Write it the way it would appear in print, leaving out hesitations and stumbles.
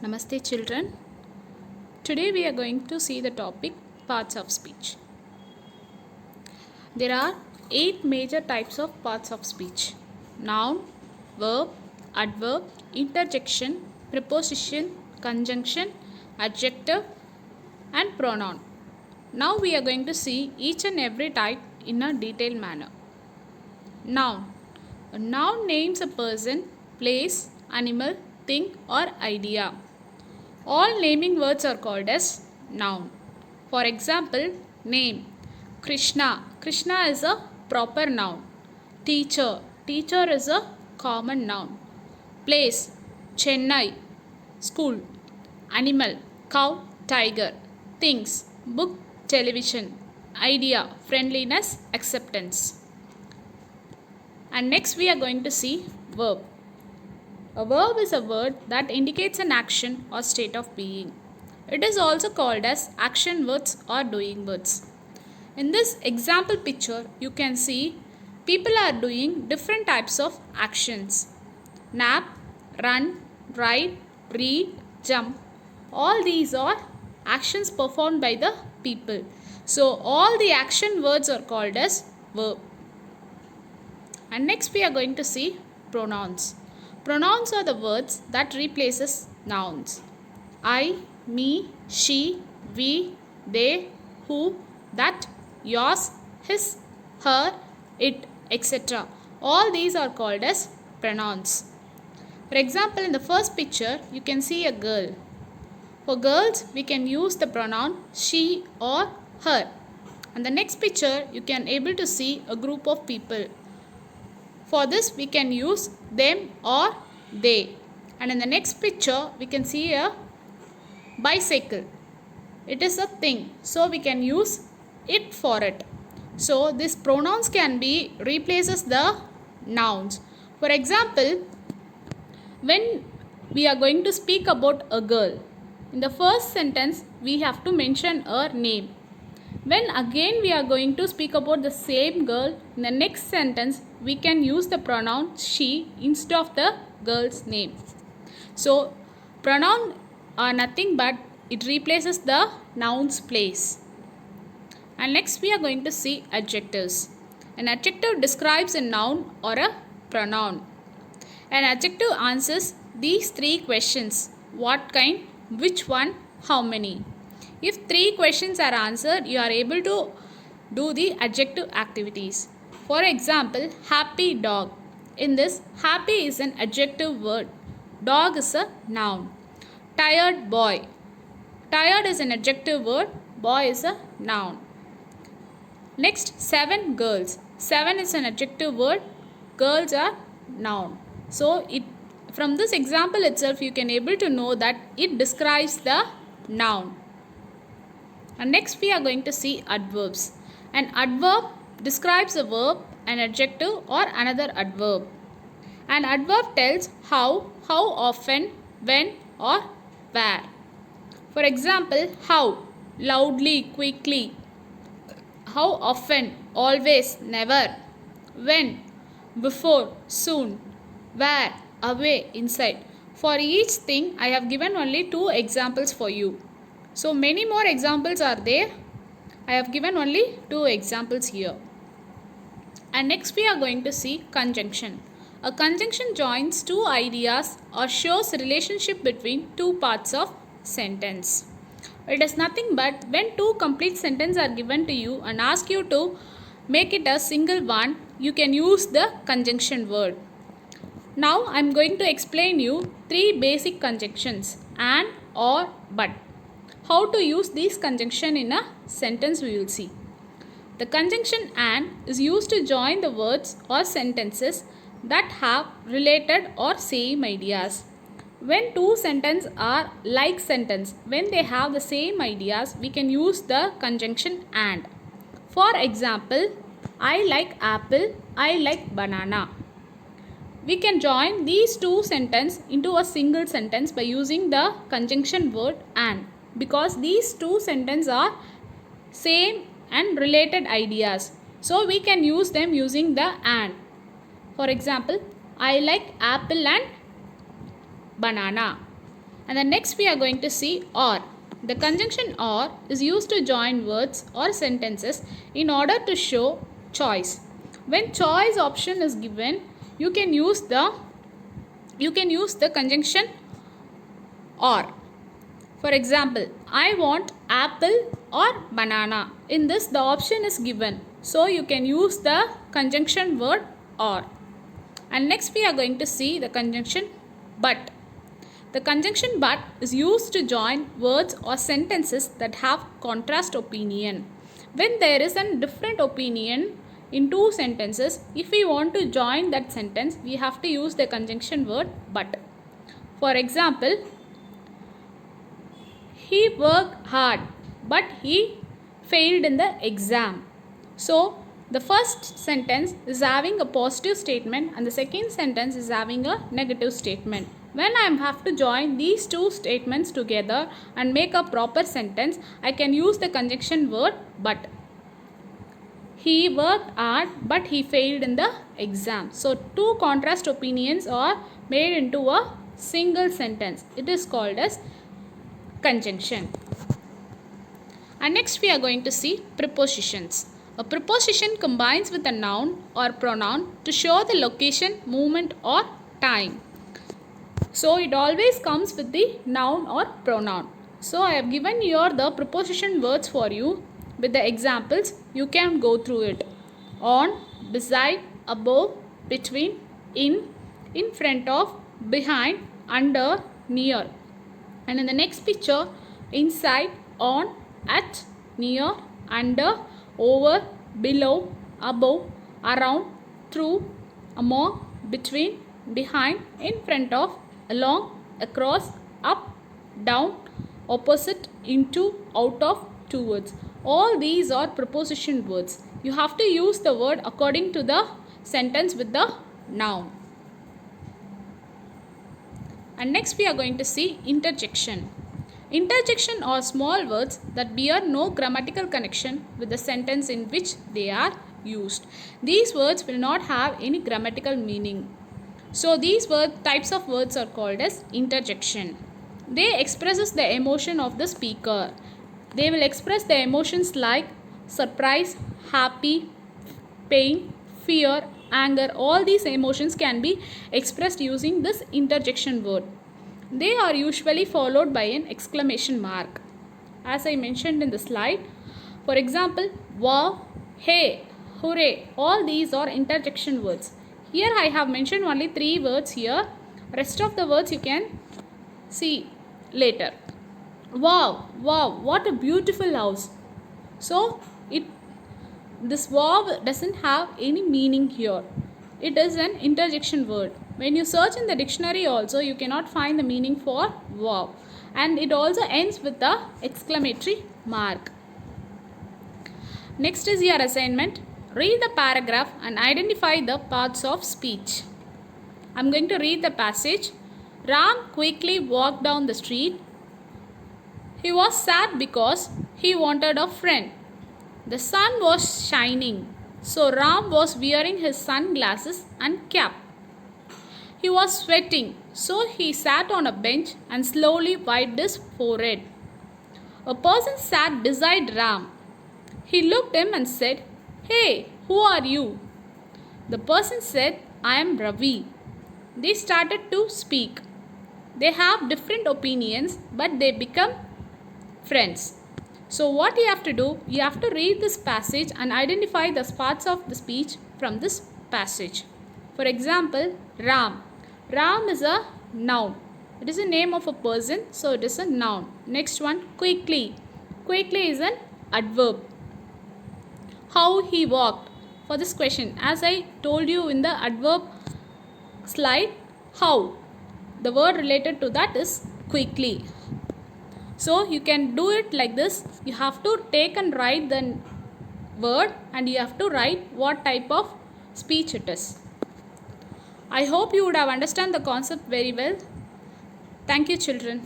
Namaste children. Today we are going to see the topic parts of speech. There are 8 major types of parts of speech. Noun, verb, adverb, interjection, preposition, conjunction, adjective and pronoun. Now we are going to see each and every type in a detailed manner. Noun. A noun names a person, place, animal, thing or idea. All naming words are called as noun. For example, name Krishna. Krishna is a proper noun. Teacher. Teacher is a common noun. Place Chennai. School. Animal cow, tiger. Things book, television. Idea friendliness, acceptance. And next we are going to see verb. A verb is a word that indicates an action or state of being. It is also called as action words or doing words. In this example picture, you can see people are doing different types of actions. Nap, run, ride, read, jump. All these are actions performed by the people. So, all the action words are called as verb. And next we are going to see pronouns. Pronouns are the words that replaces nouns. I, me, she, we, they, who, that, yours, his, her, it, etc. All these are called as pronouns. For example, in the first picture, you can see a girl. For girls, we can use the pronoun she or her. And the next picture, you can able to see a group of people. For this, we can use them or they. And in the next picture, we can see a bicycle. It is a thing. So, we can use it for it. So, these pronouns can be replaces the nouns. For example, when we are going to speak about a girl, in the first sentence, we have to mention her name. When again we are going to speak about the same girl, in the next sentence, we can use the pronoun she instead of the girl's name. So, pronoun are nothing but it replaces the noun's place. And next we are going to see adjectives. An adjective describes a noun or a pronoun. An adjective answers these 3 questions. What kind, which one, how many. If 3 questions are answered, you are able to do the adjective activities. For example, happy dog. In this, happy is an adjective word. Dog is a noun. Tired boy. Tired is an adjective word. Boy is a noun. Next, 7 girls. 7 is an adjective word. Girls are noun. So, from this example itself, you can able to know that it describes the noun. And next we are going to see adverbs. An adverb describes a verb, an adjective or another adverb. An adverb tells how often, when or where. For example, how, loudly, quickly. How often, always, never. When, before, soon. Where, away, inside. For each thing, I have given only 2 examples for you. So, many more examples are there. I have given only 2 examples here. And next we are going to see conjunction. A conjunction joins 2 ideas or shows a relationship between 2 parts of sentence. It is nothing but when 2 complete sentences are given to you and ask you to make it a single one, you can use the conjunction word. Now I am going to explain you 3 basic conjunctions: and, or, but. How to use these conjunction in a sentence we will see. The conjunction and is used to join the words or sentences that have related or same ideas. When 2 sentences are like sentence, when they have the same ideas, we can use the conjunction and. For example, I like apple, I like banana. We can join these 2 sentences into a single sentence by using the conjunction word and. Because these 2 sentences are same and related ideas. So, we can use them using the and. For example, I like apple and banana. And then next we are going to see or. The conjunction or is used to join words or sentences in order to show choice. When choice option is given, you can use the conjunction or. For example, I want apple or banana. In this the option is given. So you can use the conjunction word or. And next we are going to see the conjunction but. The conjunction but is used to join words or sentences that have contrast opinion. When there is a different opinion in two sentences, if we want to join that sentence, we have to use the conjunction word but. For example, he worked hard but he failed in the exam. So the first sentence is having a positive statement and the second sentence is having a negative statement. When I have to join these two statements together and make a proper sentence, I can use the conjunction word but. He worked hard but he failed in the exam. So two contrast opinions are made into a single sentence. It is called as conjunction. And next we are going to see prepositions. A preposition combines with a noun or pronoun to show the location, movement or time. So it always comes with the noun or pronoun. So I have given here the preposition words for you with the examples. You can go through it. On, beside, above, between, in front of, behind, under, near. And in the next picture, inside, on, at, near, under, over, below, above, around, through, among, between, behind, in front of, along, across, up, down, opposite, into, out of, towards. All these are preposition words. You have to use the word according to the sentence with the noun. And next we are going to see interjection. Interjection are small words that bear no grammatical connection with the sentence in which they are used. These words will not have any grammatical meaning. So these types of words are called as interjection. They expresses the emotion of the speaker. They will express the emotions like surprise, happy, pain, fear, anger. All these emotions can be expressed using this interjection word. They are usually followed by an exclamation mark. As I mentioned in the slide, for example, wow, hey, hooray, all these are interjection words. Here I have mentioned only 3 words here. Rest of the words you can see later. Wow, wow, what a beautiful house. So this wow doesn't have any meaning here. It is an interjection word. When you search in the dictionary also, you cannot find the meaning for wow. And it also ends with the exclamatory mark. Next is your assignment. Read the paragraph and identify the parts of speech. I am going to read the passage. Ram quickly walked down the street. He was sad because he wanted a friend. The sun was shining, so Ram was wearing his sunglasses and cap. He was sweating, so he sat on a bench and slowly wiped his forehead. A person sat beside Ram. He looked at him and said, "Hey, who are you?" The person said, "I am Ravi." They started to speak. They have different opinions, but they become friends. So what you have to do, you have to read this passage and identify the parts of the speech from this passage. For example, Ram. Ram is a noun. It is a name of a person, so it is a noun. Next one, quickly. Quickly is an adverb. How he walked. For this question, as I told you in the adverb slide, how. The word related to that is quickly. So you can do it like this. You have to take and write the word and you have to write what type of speech it is. I hope you would have understood the concept very well. Thank you, children.